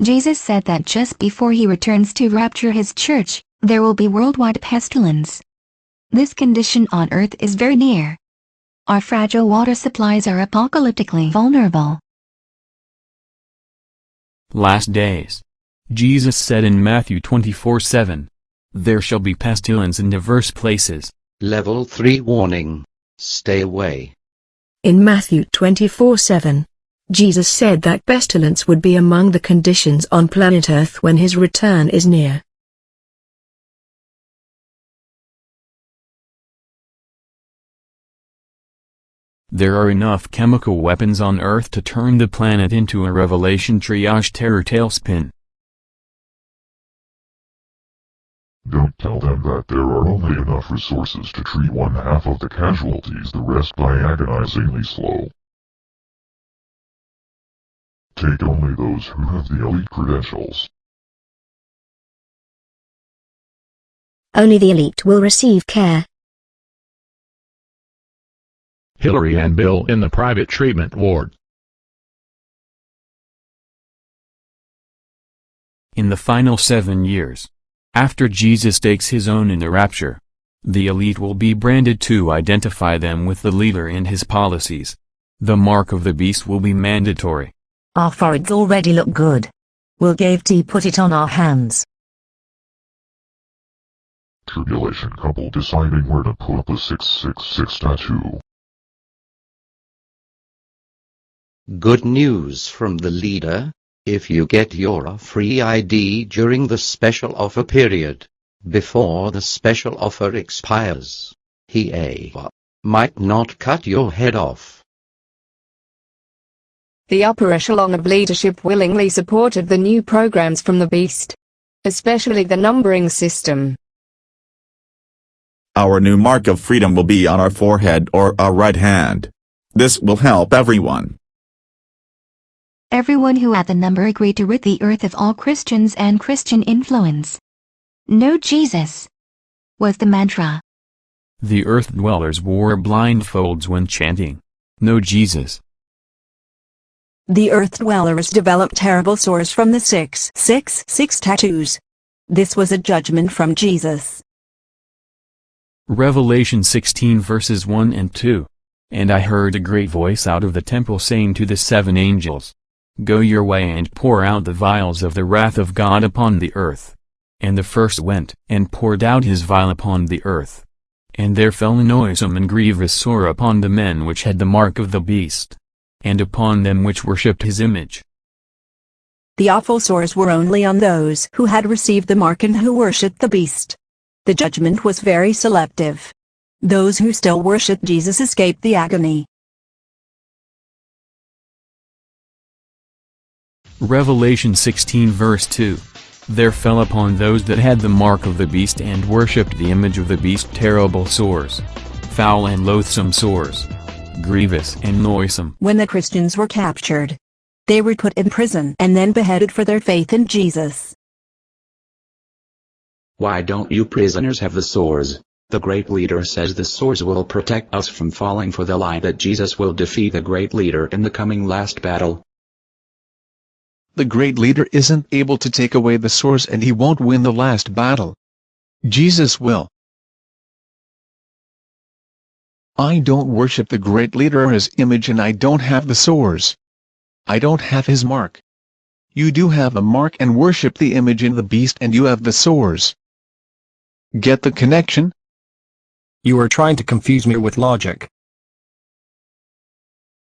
Jesus said that just before he returns to rapture his church, there will be worldwide pestilence. This condition on earth is very near. Our fragile water supplies are apocalyptically vulnerable. Last days. Jesus said in Matthew 24:7, "There shall be pestilence in diverse places." Level 3 warning. Stay away. In Matthew 24:7, Jesus said that pestilence would be among the conditions on planet Earth when his return is near. There are enough chemical weapons on Earth to turn the planet into a Revelation triage terror tailspin. Don't tell them that there are only enough resources to treat 1/2 of the casualties, the rest die agonizingly slow. Take only those who have the elite credentials. Only the elite will receive care. Hillary and Bill in the private treatment ward. In the final 7 years, after Jesus takes his own in the rapture, the elite will be branded to identify them with the leader and his policies. The mark of the beast will be mandatory. Our foreheads already look good. Will Gave put it on our hands? Tribulation couple deciding where to put the 666 tattoo. Good news from the leader. If you get your free ID during the special offer period, before the special offer expires, he might not cut your head off. The upper echelon of leadership willingly supported the new programs from the beast, especially the numbering system. Our new mark of freedom will be on our forehead or our right hand. This will help everyone. Everyone who had the number agreed to rid the earth of all Christians and Christian influence. No Jesus was the mantra. The earth dwellers wore blindfolds when chanting, "No Jesus." The earth dwellers developed terrible sores from the 666 tattoos. This was a judgment from Jesus. Revelation 16 verses 1 and 2. And I heard a great voice out of the temple saying to the 7 angels, "Go your way and pour out the vials of the wrath of God upon the earth." And the first went and poured out his vial upon the earth. And there fell a noisome and grievous sore upon the men which had the mark of the beast, and upon them which worshipped his image. The awful sores were only on those who had received the mark and who worshipped the beast. The judgment was very selective. Those who still worshipped Jesus escaped the agony. Revelation 16 verse 2. There fell upon those that had the mark of the beast and worshipped the image of the beast terrible sores. Foul and loathsome sores. Grievous and noisome. When the Christians were captured, they were put in prison and then beheaded for their faith in Jesus. Why don't you prisoners have the sores? The great leader says the sores will protect us from falling for the lie that Jesus will defeat the great leader in the coming last battle. The great leader isn't able to take away the sores and he won't win the last battle. Jesus will. I don't worship the great leader or his image and I don't have the sores. I don't have his mark. You do have a mark and worship the image in the beast and you have the sores. Get the connection? You are trying to confuse me with logic.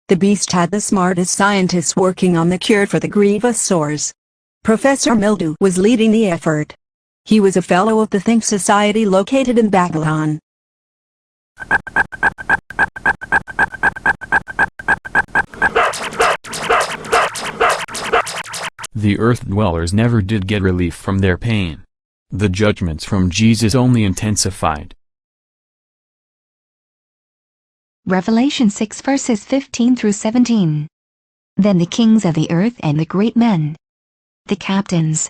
The beast had the smartest scientists working on the cure for the grievous sores. Professor Mildew was leading the effort. He was a fellow of the Think Society located in Babylon. The earth dwellers never did get relief from their pain. The judgments from Jesus only intensified. Revelation 6 verses 15 through 17. Then the kings of the earth and the great men, the captains,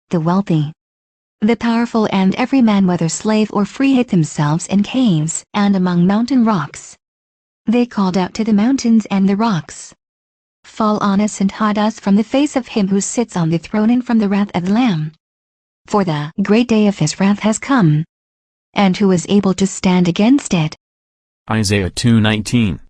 the wealthy, the powerful and every man whether slave or free hid themselves in caves and among mountain rocks. They called out to the mountains and the rocks, fall on us and hide us from the face of him who sits on the throne and from the wrath of the Lamb. For the great day of his wrath has come. And who is able to stand against it? Isaiah 2:19.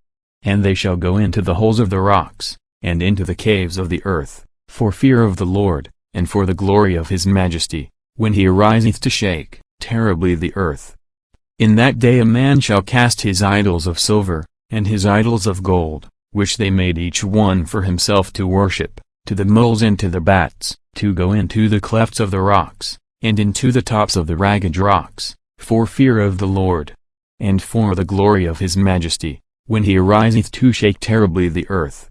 And they shall go into the holes of the rocks, and into the caves of the earth, for fear of the Lord, and for the glory of his majesty, when he ariseth to shake terribly the earth. In that day a man shall cast his idols of silver, and his idols of gold, which they made each one for himself to worship, to the moles and to the bats, to go into the clefts of the rocks, and into the tops of the ragged rocks, for fear of the Lord, and for the glory of his majesty, when he ariseth to shake terribly the earth.